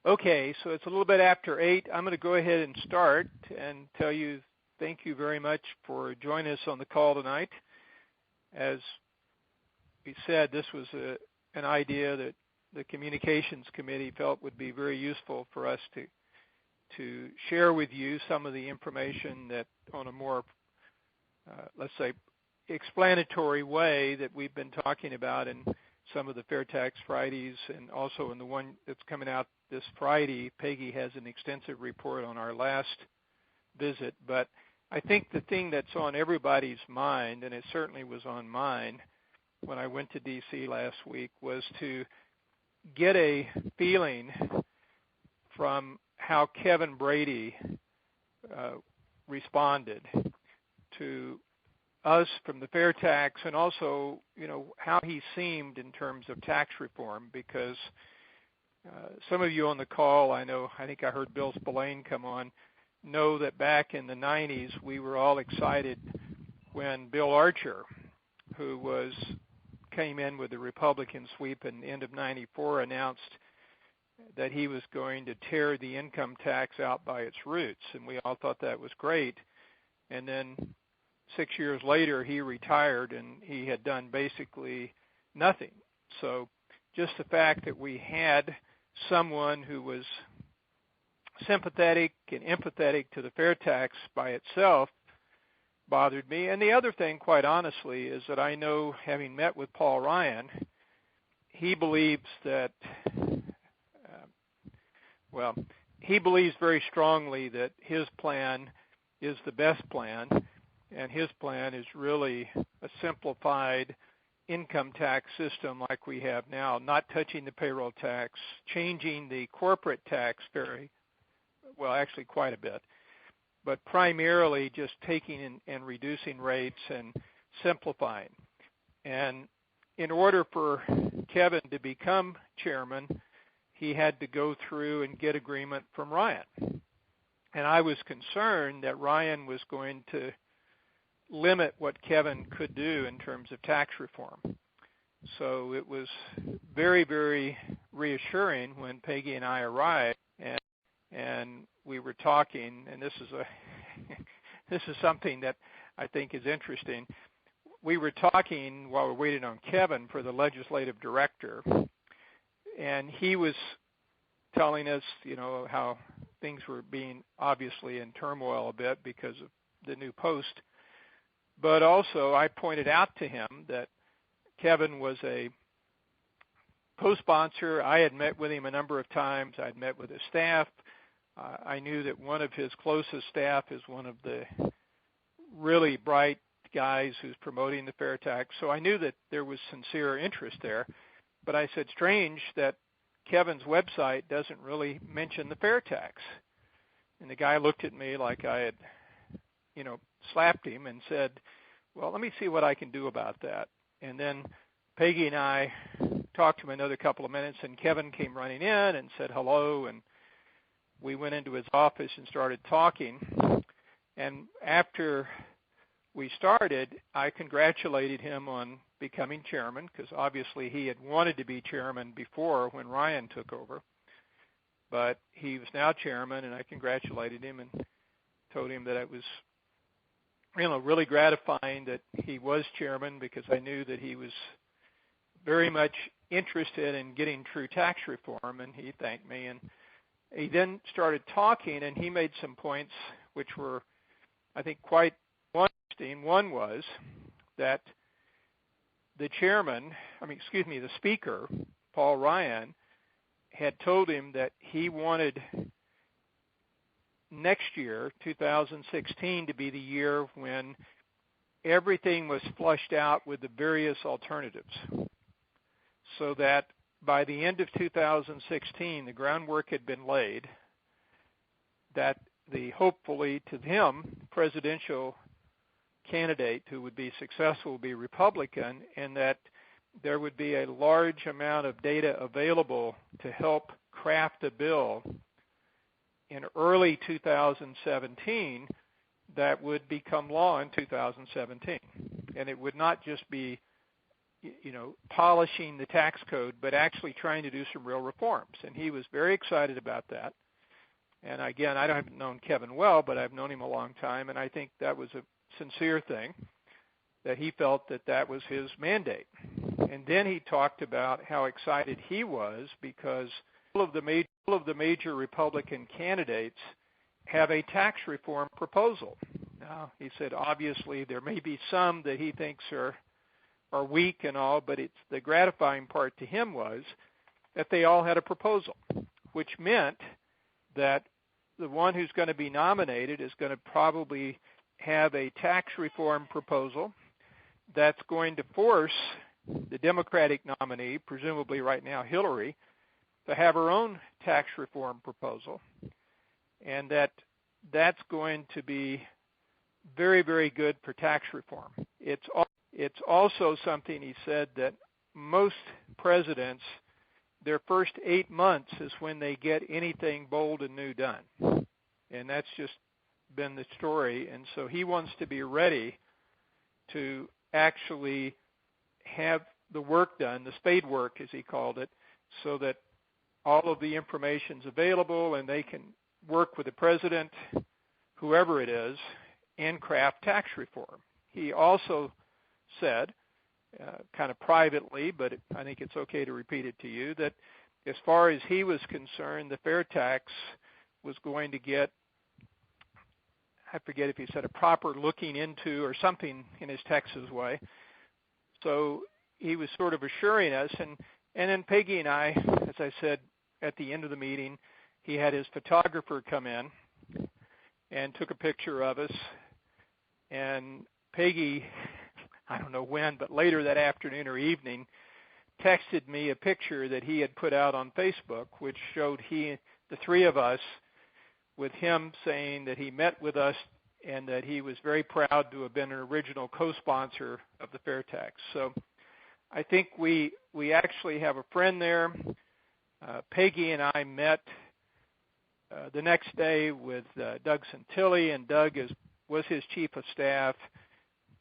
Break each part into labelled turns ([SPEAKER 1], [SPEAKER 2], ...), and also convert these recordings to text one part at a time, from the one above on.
[SPEAKER 1] Okay, so it's a little bit after 8. I'm going to go ahead and start and tell you thank you very much for joining us on the call tonight. As we said, this was an idea that the Communications Committee felt would be very useful for us to share with you some of the information that on a more, let's say, explanatory way that we've been talking about in some of the Fair Tax Fridays, and also in the one that's coming out this Friday. Peggy has an extensive report on our last visit, but I think the thing that's on everybody's mind, and it certainly was on mine when I went to D.C. last week, was to get a feeling from how Kevin Brady responded to us from the fair tax, and also, how he seemed in terms of tax reform, because some of you on the call, I think I heard Bill Spillane come on, know that back in the 90s we were all excited when Bill Archer, who came in with the Republican sweep in the end of 94, announced that he was going to tear the income tax out by its roots, and we all thought that was great. And then 6 years later, he retired, and he had done basically nothing. So just the fact that we had someone who was sympathetic and empathetic to the fair tax by itself bothered me. And the other thing, quite honestly, is that I know, having met with Paul Ryan, he believes that, he believes very strongly that his plan is the best plan, and his plan is really a simplified income tax system like we have now, not touching the payroll tax, changing the corporate tax actually quite a bit, but primarily just taking and reducing rates and simplifying. And in order for Kevin to become chairman, he had to go through and get agreement from Ryan. And I was concerned that Ryan was going to limit what Kevin could do in terms of tax reform. So it was very, very reassuring when Peggy and I arrived, and we were talking, and this is something that I think is interesting. We were talking while we're waiting on Kevin for the legislative director, and he was telling us, how things were being obviously in turmoil a bit because of the new post. But also I pointed out to him that Kevin was a co-sponsor. I had met with him a number of times. I'd met with his staff. I knew that one of his closest staff is one of the really bright guys who's promoting the fair tax. So I knew that there was sincere interest there. But I said, strange that Kevin's website doesn't really mention the fair tax. And the guy looked at me like I had, slapped him and said, well, let me see what I can do about that. And then Peggy and I talked to him another couple of minutes, and Kevin came running in and said hello, and we went into his office and started talking. And after we started, I congratulated him on becoming chairman, because obviously he had wanted to be chairman before when Ryan took over. But he was now chairman, and I congratulated him and told him that it was really gratifying that he was chairman, because I knew that he was very much interested in getting true tax reform, and he thanked me. And he then started talking, and he made some points which were, I think, quite interesting. One was that the speaker, Paul Ryan, had told him that he wanted next year, 2016, to be the year when everything was flushed out with the various alternatives, so that by the end of 2016, the groundwork had been laid that the hopefully, to him, presidential candidate who would be successful would be Republican, and that there would be a large amount of data available to help craft a bill in early 2017 that would become law in 2017. And it would not just be polishing the tax code, but actually trying to do some real reforms. And he was very excited about that. And again, I haven't known Kevin well, but I've known him a long time, and I think that was a sincere thing, that he felt that that was his mandate. And then he talked about how excited he was because all of the major Republican candidates have a tax reform proposal. Now, he said obviously there may be some that he thinks are weak and all, but it's the gratifying part to him was that they all had a proposal, which meant that the one who's going to be nominated is going to probably have a tax reform proposal that's going to force the Democratic nominee, presumably right now Hillary, to have her own tax reform proposal, and that's going to be very, very good for tax reform. It's also something he said that most presidents, their first 8 months is when they get anything bold and new done. And that's just been the story. And so he wants to be ready to actually have the work done, the spade work as he called it, so that all of the information's available and they can work with the president, whoever it is, and craft tax reform. He also said, kind of privately, but I think it's okay to repeat it to you, that as far as he was concerned, the fair tax was going to get, I forget if he said a proper looking into or something in his Texas way. So he was sort of assuring us, and then Peggy and I, as I said at the end of the meeting, he had his photographer come in and took a picture of us, and Peggy, I don't know when, but later that afternoon or evening, texted me a picture that he had put out on Facebook, which showed the three of us, with him saying that he met with us and that he was very proud to have been an original co-sponsor of the fair tax. So I think we actually have a friend there. Peggy and I met the next day with Doug Santilli, and Doug was his chief of staff.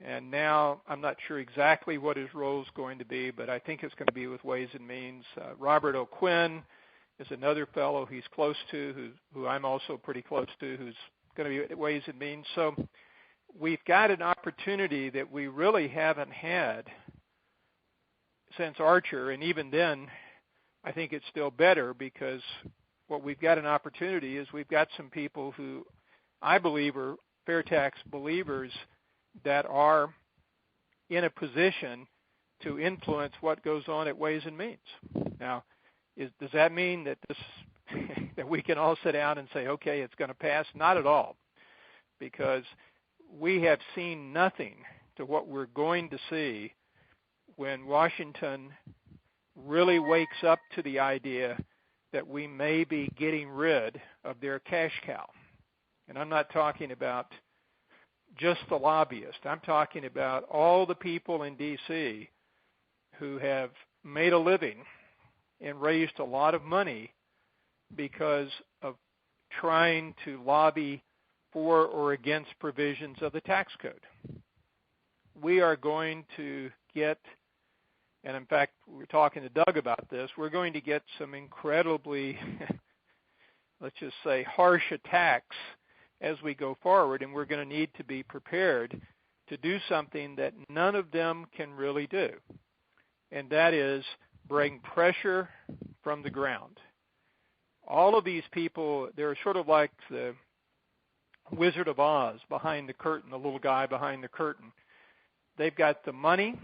[SPEAKER 1] And now I'm not sure exactly what his role is going to be, but I think it's going to be with Ways and Means. Robert O'Quinn is another fellow he's close to, who I'm also pretty close to, who's going to be at Ways and Means. So we've got an opportunity that we really haven't had since Archer, and even then I think it's still better because what we've got an opportunity is we've got some people who I believe are fair tax believers that are in a position to influence what goes on at Ways and Means. Now, does that mean that that we can all sit down and say, okay, it's going to pass? Not at all, because we have seen nothing to what we're going to see when Washington really wakes up to the idea that we may be getting rid of their cash cow. And I'm not talking about just the lobbyists. I'm talking about all the people in D.C. who have made a living and raised a lot of money because of trying to lobby for or against provisions of the tax code. We are going to get, and in fact, we're talking to Doug about this, we're going to get some incredibly, let's just say, harsh attacks as we go forward, and we're going to need to be prepared to do something that none of them can really do, and that is bring pressure from the ground. All of these people, they're sort of like the Wizard of Oz behind the curtain, the little guy behind the curtain. They've got the money,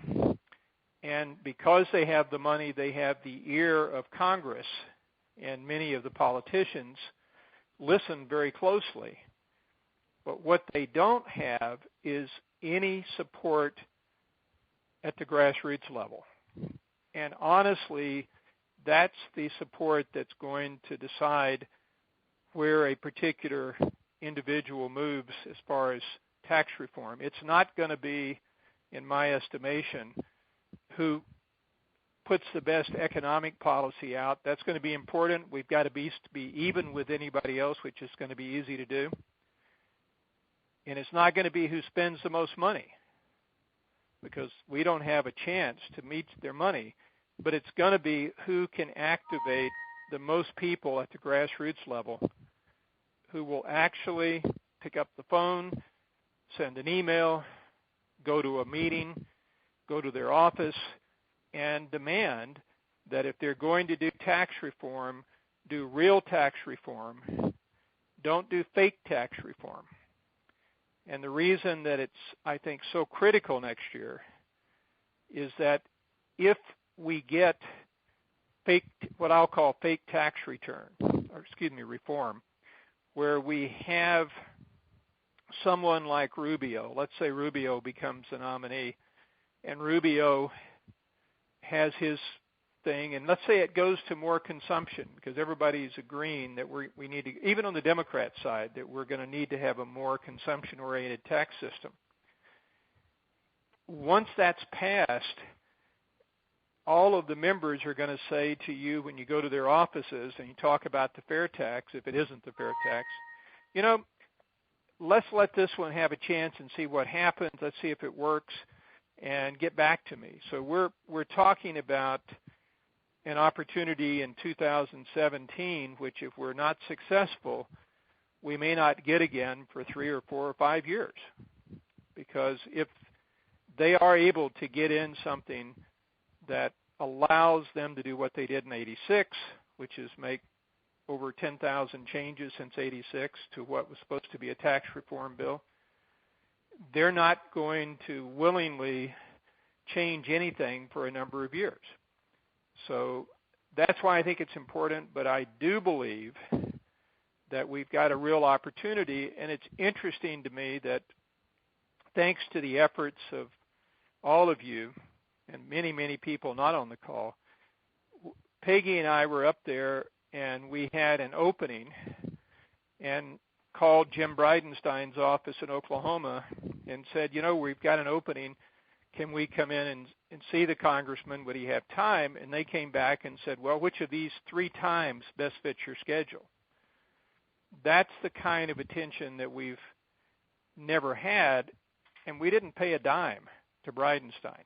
[SPEAKER 1] and because they have the money, they have the ear of Congress, and many of the politicians listen very closely. But what they don't have is any support at the grassroots level. And honestly, that's the support that's going to decide where a particular individual moves as far as tax reform. It's not going to be, in my estimation, who puts the best economic policy out. That's going to be important. We've got to be even with anybody else, which is going to be easy to do. And it's not going to be who spends the most money. because we don't have a chance to meet their money, but it's going to be who can activate the most people at the grassroots level who will actually pick up the phone, send an email, go to a meeting, go to their office, and demand that if they're going to do tax reform, do real tax reform, don't do fake tax reform. And the reason that it's, I think, so critical next year is that if we get fake, what I'll call fake tax reform, where we have someone like Rubio, let's say Rubio becomes the nominee, and Rubio has his thing, and let's say it goes to more consumption, because everybody's agreeing that we need to, even on the Democrat side, that we're going to need to have a more consumption-oriented tax system. Once that's passed, all of the members are going to say to you when you go to their offices and you talk about the fair tax, if it isn't the fair tax, you know, let's let this one have a chance and see what happens. Let's see if it works and get back to me. So we're talking about an opportunity in 2017, which if we're not successful, we may not get again for 3 or 4 or 5 years. Because if they are able to get in something that allows them to do what they did in 86, which is make over 10,000 changes since 86 to what was supposed to be a tax reform bill, they're not going to willingly change anything for a number of years. So that's why I think it's important, but I do believe that we've got a real opportunity, and it's interesting to me that thanks to the efforts of all of you and many, many people not on the call, Peggy and I were up there, and we had an opening and called Jim Bridenstine's office in Oklahoma and said, you know, we've got an opening. Can we come in and see the congressman? Would he have time? And they came back and said, well, which of these 3 times best fits your schedule? That's the kind of attention that we've never had, and we didn't pay a dime to Bridenstine.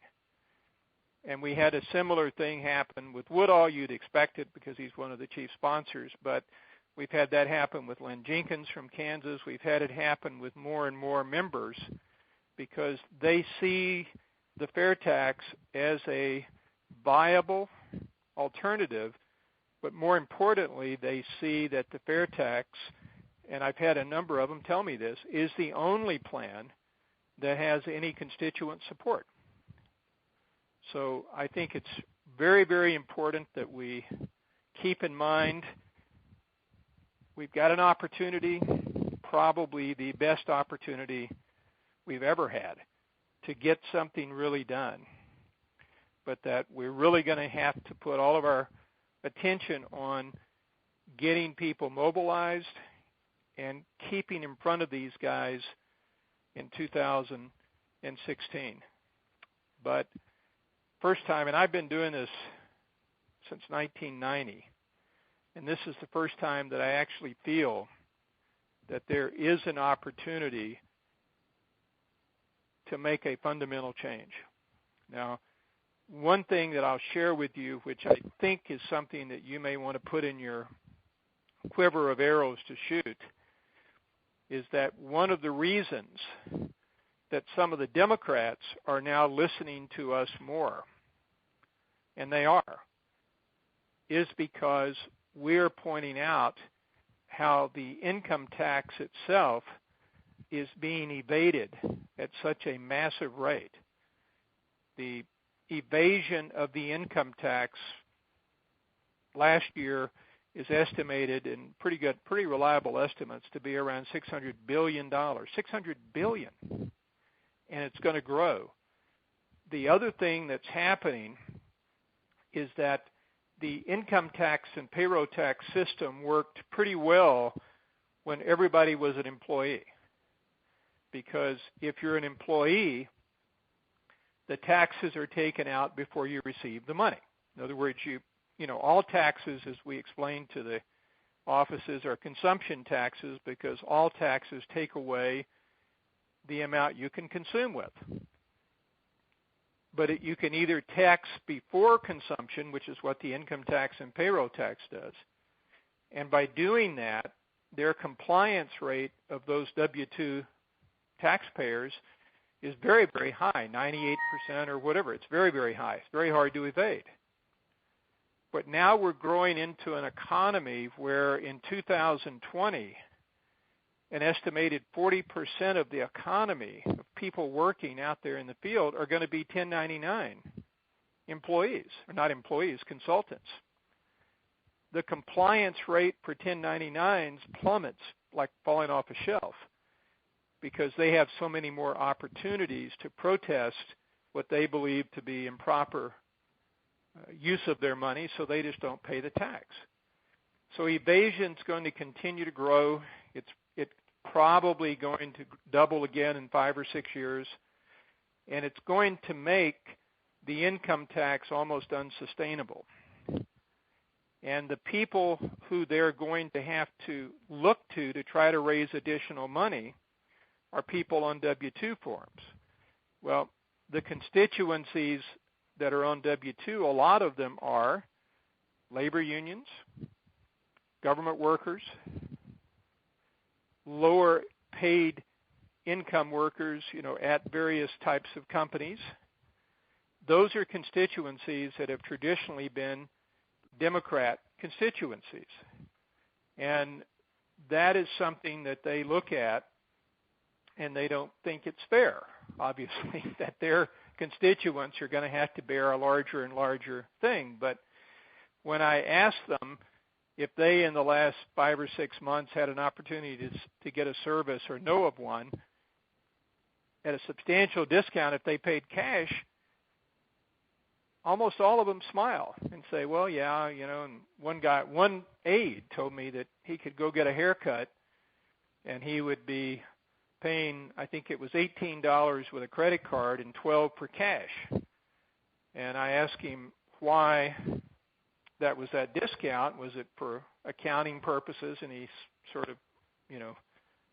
[SPEAKER 1] And we had a similar thing happen with Woodall. You'd expect it because he's one of the chief sponsors, but we've had that happen with Lynn Jenkins from Kansas. We've had it happen with more and more members because they see the fair tax as a viable alternative, but more importantly, they see that the fair tax, and I've had a number of them tell me this, is the only plan that has any constituent support. So I think it's very, very important that we keep in mind we've got an opportunity, probably the best opportunity we've ever had to get something really done, but that we're really going to have to put all of our attention on getting people mobilized and keeping in front of these guys in 2016. But first time, and I've been doing this since 1990, and this is the first time that I actually feel that there is an opportunity to make a fundamental change. Now, one thing that I'll share with you, which I think is something that you may want to put in your quiver of arrows to shoot, is that one of the reasons that some of the Democrats are now listening to us more, and they are, is because we're pointing out how the income tax itself is being evaded at such a massive rate. The evasion of the income tax last year is estimated in pretty reliable estimates to be around $600 billion. $600 billion. And it's going to grow. The other thing that's happening is that the income tax and payroll tax system worked pretty well when everybody was an employee. Because if you're an employee, the taxes are taken out before you receive the money. In other words, all taxes, as we explained to the offices, are consumption taxes because all taxes take away the amount you can consume with. but you can either tax before consumption, which is what the income tax and payroll tax does. And by doing that, their compliance rate of those W-2 taxpayers is very, very high, 98% or whatever. It's very, very high. It's very hard to evade. But now we're growing into an economy where in 2020, an estimated 40% of the economy of people working out there in the field are going to be 1099 employees, or not employees, consultants. The compliance rate for 1099s plummets like falling off a shelf because they have so many more opportunities to protest what they believe to be improper use of their money, so they just don't pay the tax. So evasion's going to continue to grow. It's probably going to double again in 5 or 6 years, and it's going to make the income tax almost unsustainable. And the people who they're going to have to look to try to raise additional money are people on W-2 forms. Well, the constituencies that are on W-2, a lot of them are labor unions, government workers, lower paid income workers, at various types of companies. Those are constituencies that have traditionally been Democrat constituencies. And that is something that they look at and they don't think it's fair, obviously, that their constituents are going to have to bear a larger and larger thing. But when I ask them if they in the last 5 or 6 months had an opportunity to get a service or know of one at a substantial discount if they paid cash, almost all of them smile and say, well, yeah, and one aide told me that he could go get a haircut and he would be paying, I think it was $18 with a credit card and $12 for cash. And I asked him why that was that discount. Was it for accounting purposes? And he sort of,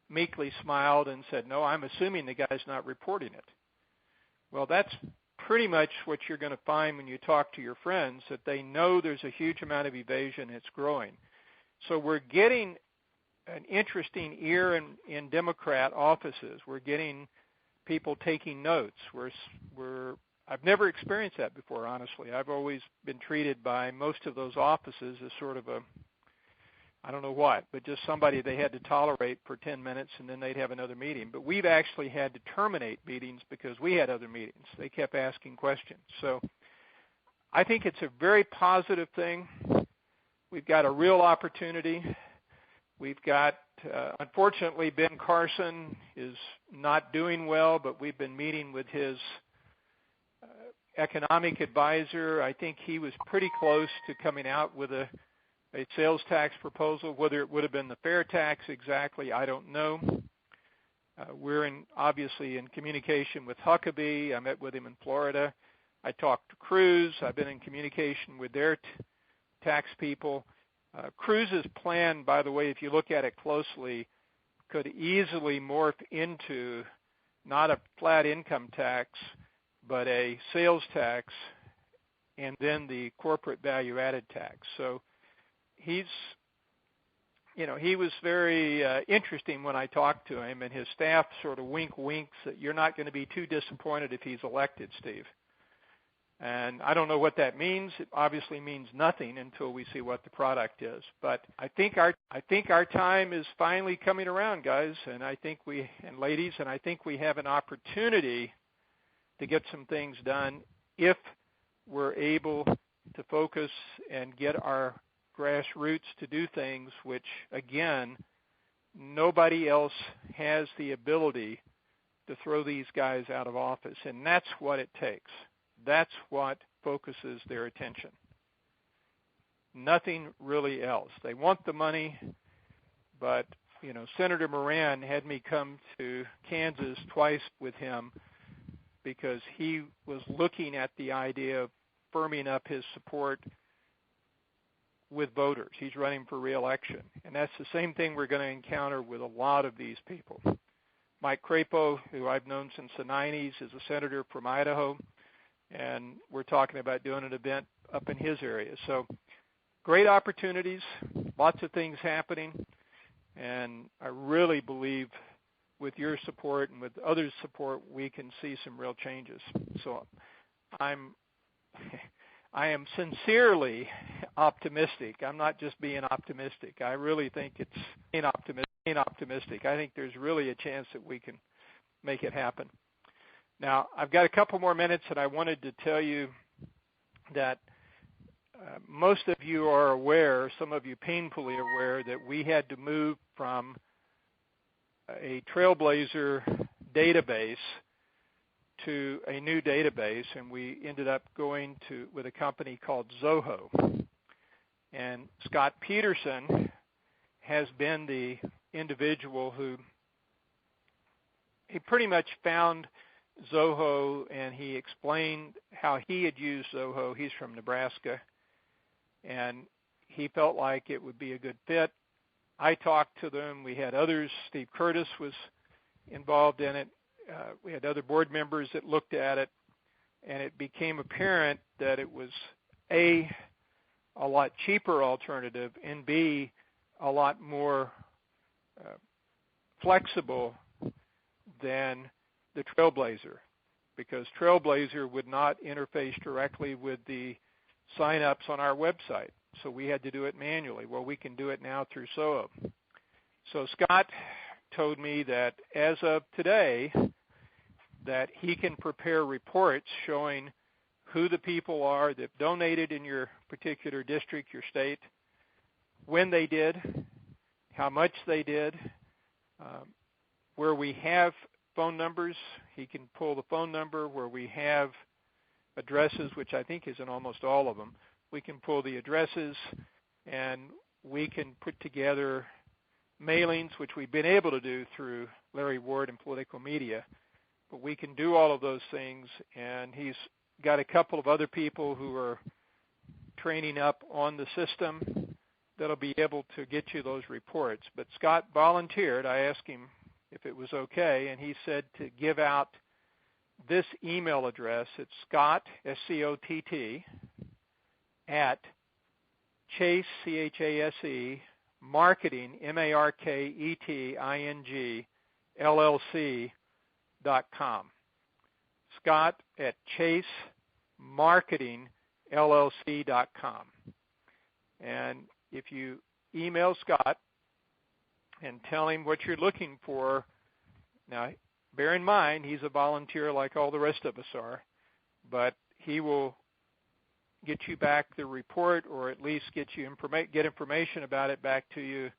[SPEAKER 1] meekly smiled and said, no, I'm assuming the guy's not reporting it. Well, that's pretty much what you're going to find when you talk to your friends, that they know there's a huge amount of evasion. It's growing. So we're getting an interesting ear in Democrat offices. We're getting people taking notes. I've never experienced that before, honestly. I've always been treated by most of those offices as sort of I don't know what, but just somebody they had to tolerate for 10 minutes and then they'd have another meeting. But we've actually had to terminate meetings because we had other meetings. They kept asking questions. So I think it's a very positive thing. We've got a real opportunity. We've got, unfortunately, Ben Carson is not doing well, but we've been meeting with his economic advisor. I think he was pretty close to coming out with a sales tax proposal. Whether it would have been the fair tax exactly, I don't know. We're obviously in communication with Huckabee. I met with him in Florida. I talked to Cruz. I've been in communication with their tax people. Cruz's plan, by the way, if you look at it closely, could easily morph into not a flat income tax, but a sales tax and then the corporate value-added tax. So he was very interesting when I talked to him, and his staff sort of winks that you're not going to be too disappointed if he's elected, Steve. And I don't know what that means. It obviously means nothing until we see what the product is. But I think our time is finally coming around, guys, and ladies, and I think we have an opportunity to get some things done if we're able to focus and get our grassroots to do things which, again, nobody else has the ability to throw these guys out of office, and that's what it takes. That's what focuses their attention. Nothing really else. They want the money, but, Senator Moran had me come to Kansas twice with him because he was looking at the idea of firming up his support with voters. He's running for re-election. And that's the same thing we're going to encounter with a lot of these people. Mike Crapo, who I've known since the 90s, is a senator from Idaho. and we're talking about doing an event up in his area. So great opportunities, lots of things happening, and I really believe with your support and with others' support, we can see some real changes. So I am sincerely optimistic. I'm not just being optimistic. I really think it's being optimistic. I think there's really a chance that we can make it happen. Now, I've got a couple more minutes, and I wanted to tell you that most of you are aware, some of you painfully aware, that we had to move from a Trailblazer database to a new database, and we ended up going with a company called Zoho. And Scott Peterson has been the individual who he pretty much found Zoho, and he explained how he had used Zoho. He's from Nebraska, and he felt like it would be a good fit. I talked to them. We had others. Steve Curtis was involved in it. We had other board members that looked at it, and it became apparent that it was A, a lot cheaper alternative, and B, a lot more flexible than the Trailblazer, because Trailblazer would not interface directly with the sign-ups on our website. So we had to do it manually. Well, we can do it now through Zoho. So Scott told me that as of today, that he can prepare reports showing who the people are that donated in your particular district, your state, when they did, how much they did, where we have phone numbers, he can pull the phone number. Where we have addresses, which I think is in almost all of them, we can pull the addresses, and we can put together mailings, which we've been able to do through Larry Ward and political media. But we can do all of those things, and he's got a couple of other people who are training up on the system that'll be able to get you those reports. But Scott volunteered. I asked him if it was okay, and he said to give out this email address. It's Scott, S-C-O-T-T, at Chase, C-H-A-S-E, marketing, M-A-R-K-E-T-I-N-G, LLC.com. Scott at Chase Marketing LLC.com. And if you email Scott and tell him what you're looking for, now bear in mind he's a volunteer like all the rest of us are, but he will get you back the report, or at least get information about it back to you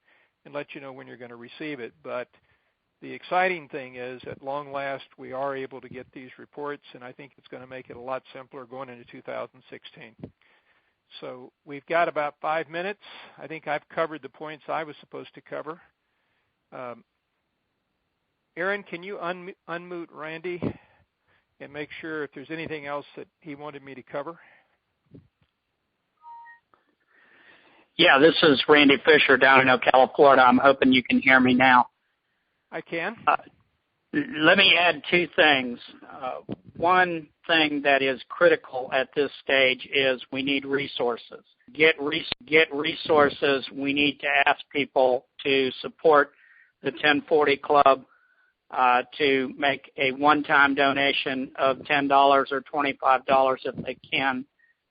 [SPEAKER 1] and let you know when you're going to receive it. But the exciting thing is, at long last, we are able to get these reports, and I think it's going to make it a lot simpler going into 2016. So we've got about 5 minutes. I think I've covered the points I was supposed to cover. Aaron, can you unmute Randy and make sure if there's anything else that he wanted me to cover?
[SPEAKER 2] Yeah, this is Randy Fisher down in Ocala, Florida. I'm hoping you can hear me now.
[SPEAKER 1] I can.
[SPEAKER 2] Let me add two things. One thing that is critical at this stage is we need resources. Get resources. We need to ask people to support the 1040 Club, to make a one-time donation of $10 or $25 if they can.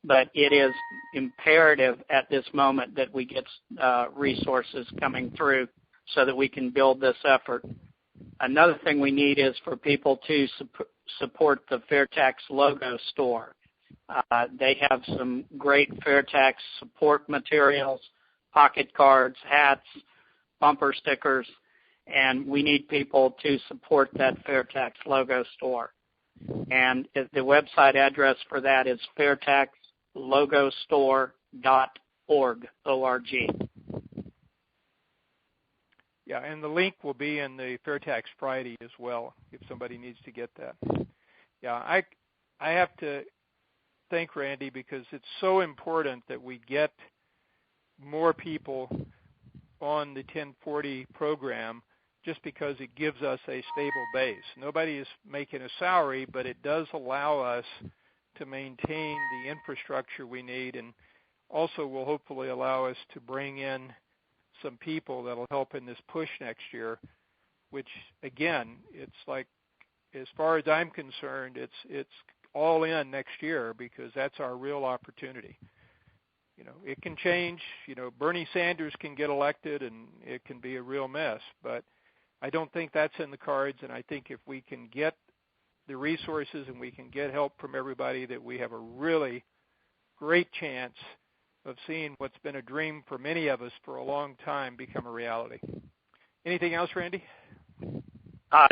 [SPEAKER 2] But it is imperative at this moment that we get resources coming through so that we can build this effort. Another thing we need is for people to support the Fairtax logo store. They have some great Fairtax support materials, pocket cards, hats, bumper stickers, and we need people to support that Fairtax logo store. And the website address for that is fairtaxlogostore.org, O-R-G.
[SPEAKER 1] Yeah, and the link will be in the Fairtax Friday as well, if somebody needs to get that. Yeah, I have to thank Randy, because it's so important that we get more people on the 1040 program, just because it gives us a stable base. Nobody is making a salary, but it does allow us to maintain the infrastructure we need, and also will hopefully allow us to bring in some people that will help in this push next year, which, again, it's like, as far as I'm concerned, it's all in next year because that's our real opportunity. You know, it can change. You know, Bernie Sanders can get elected and it can be a real mess, but I don't think that's in the cards, and I think if we can get the resources and we can get help from everybody, that we have a really great chance of seeing what's been a dream for many of us for a long time become a reality. Anything else, Randy?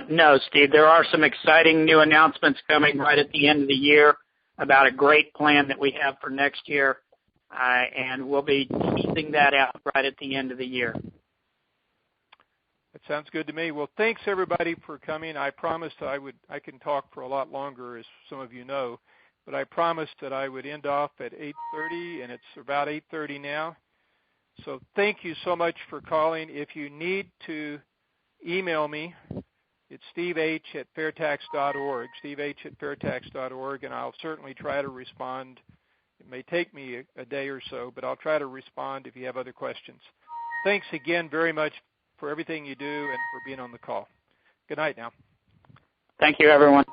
[SPEAKER 2] No, Steve. There are some exciting new announcements coming right at the end of the year about a great plan that we have for next year, and we'll be teasing that out right at the end of the year.
[SPEAKER 1] That sounds good to me. Well, thanks everybody for coming. I promised I can talk for a lot longer, as some of you know, but I promised that I would end off at 8:30, and it's about 8:30 now. So thank you so much for calling. If you need to email me, it's steveh@fairtax.org, steveh@fairtax.org, and I'll certainly try to respond. It may take me a day or so, but I'll try to respond if you have other questions. Thanks again very much for everything you do and for being on the call. Good night now.
[SPEAKER 2] Thank you, everyone.